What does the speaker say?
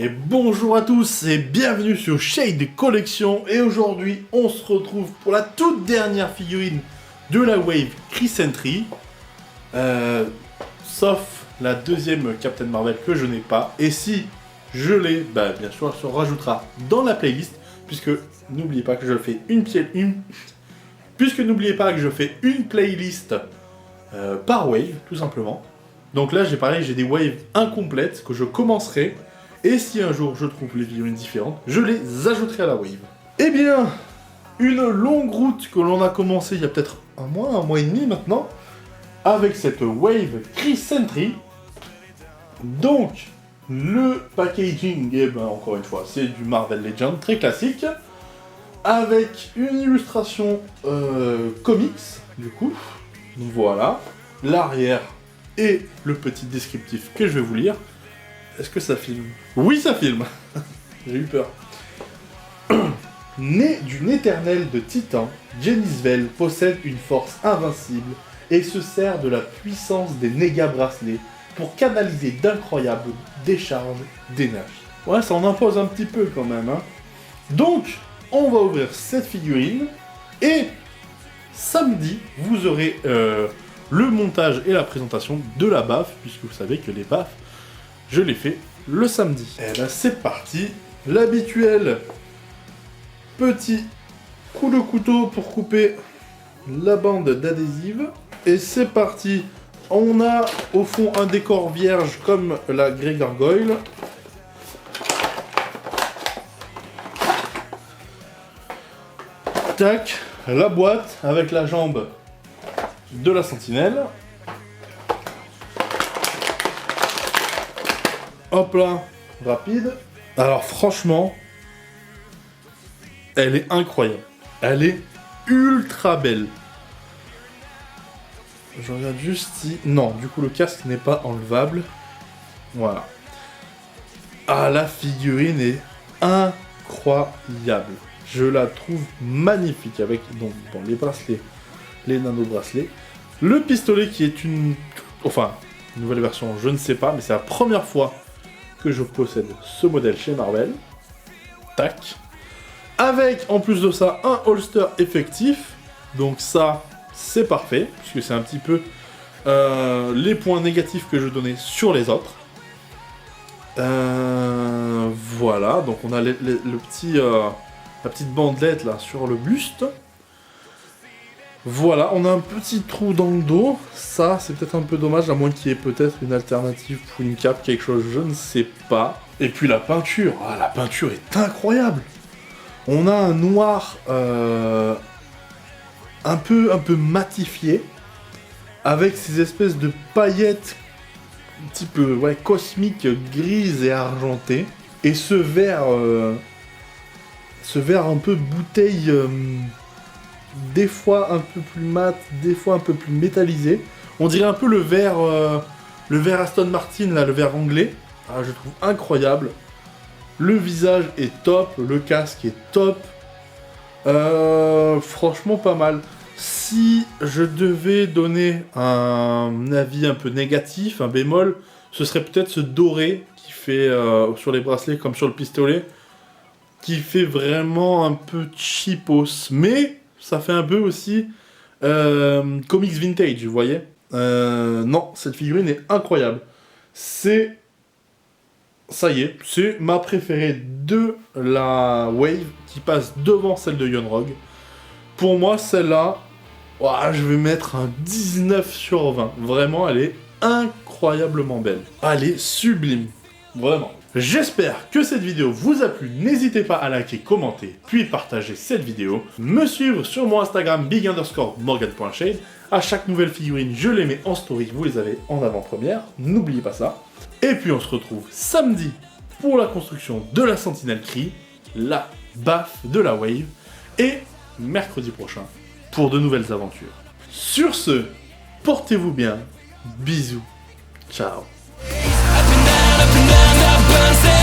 Et bonjour à tous et bienvenue sur Shade Collection. Et aujourd'hui on se retrouve pour la toute dernière figurine de la Wave Chris sauf la deuxième Captain Marvel que je n'ai pas. Et si je l'ai, bien sûr elle se rajoutera dans la playlist. Puisque n'oubliez pas que je fais une playlist par wave tout simplement. Donc là j'ai des waves incomplètes que je commencerai. Et si un jour je trouve les figurines différentes, je les ajouterai à la wave. Eh bien, une longue route que l'on a commencé il y a peut-être un mois et demi maintenant, avec cette wave Chris Sentry. Donc, le packaging, encore une fois, c'est du Marvel Legends, très classique, avec une illustration comics, du coup. Donc voilà, l'arrière et le petit descriptif que je vais vous lire. Est-ce que ça filme? Oui, ça filme. J'ai eu peur. Né d'une éternelle de Titan, Genisvel possède une force invincible et se sert de la puissance des Néga bracelets pour canaliser d'incroyables décharges d'énergie. Ouais, ça en impose un petit peu quand même, hein. Donc, on va ouvrir cette figurine et samedi, vous aurez le montage et la présentation de la baffe, puisque vous savez que les baffes, je l'ai fait le samedi. Et là c'est parti, l'habituel petit coup de couteau pour couper la bande d'adhésive. Et c'est parti, on a au fond un décor vierge comme la Grey Gargoyle. Tac, la boîte avec la jambe de la sentinelle. Hop là, rapide. Alors franchement, elle est incroyable. Elle est ultra belle. Je regarde juste si... Non, du coup le casque n'est pas enlevable. Voilà. Ah, la figurine est incroyable. Je la trouve magnifique avec donc les bracelets, les nano-bracelets. Le pistolet qui est une nouvelle version, je ne sais pas, mais c'est la première fois que je possède ce modèle chez Marvel. Tac. Avec, en plus de ça, un holster effectif. Donc ça, c'est parfait, puisque c'est un petit peu les points négatifs que je donnais sur les autres. Voilà, donc on a la petite bandelette là sur le buste. Voilà, on a un petit trou dans le dos. Ça, c'est peut-être un peu dommage, à moins qu'il y ait peut-être une alternative pour une cape, quelque chose, je ne sais pas. Et puis la peinture, la peinture est incroyable. On a un noir un peu matifié, avec ces espèces de paillettes un petit peu cosmiques, grises et argentées. Et ce vert un peu bouteille... des fois un peu plus mat, des fois un peu plus métallisé. On dirait un peu le verre Aston Martin, là, le verre anglais. Je trouve incroyable. Le visage est top, le casque est top. Franchement pas mal. Si je devais donner un avis un peu négatif, un bémol, ce serait peut-être ce doré qui fait sur les bracelets comme sur le pistolet, qui fait vraiment un peu cheapos, mais ça fait un peu aussi comics vintage, vous voyez. Non, cette figurine est incroyable. Ça y est, c'est ma préférée de la Wave, qui passe devant celle de Yon-Rogg. Pour moi, celle-là, je vais mettre un 19 sur 20. Vraiment, elle est incroyablement belle. Elle est sublime, vraiment. J'espère que cette vidéo vous a plu, n'hésitez pas à liker, commenter, puis partager cette vidéo. Me suivre sur mon Instagram big_morgan.shade. À chaque nouvelle figurine, je les mets en story, vous les avez en avant-première, n'oubliez pas ça. Et puis on se retrouve samedi pour la construction de la Sentinelle Kree, la baffe de la Wave, et mercredi prochain pour de nouvelles aventures. Sur ce, portez-vous bien, bisous, ciao. Up and down, up and down, up and down.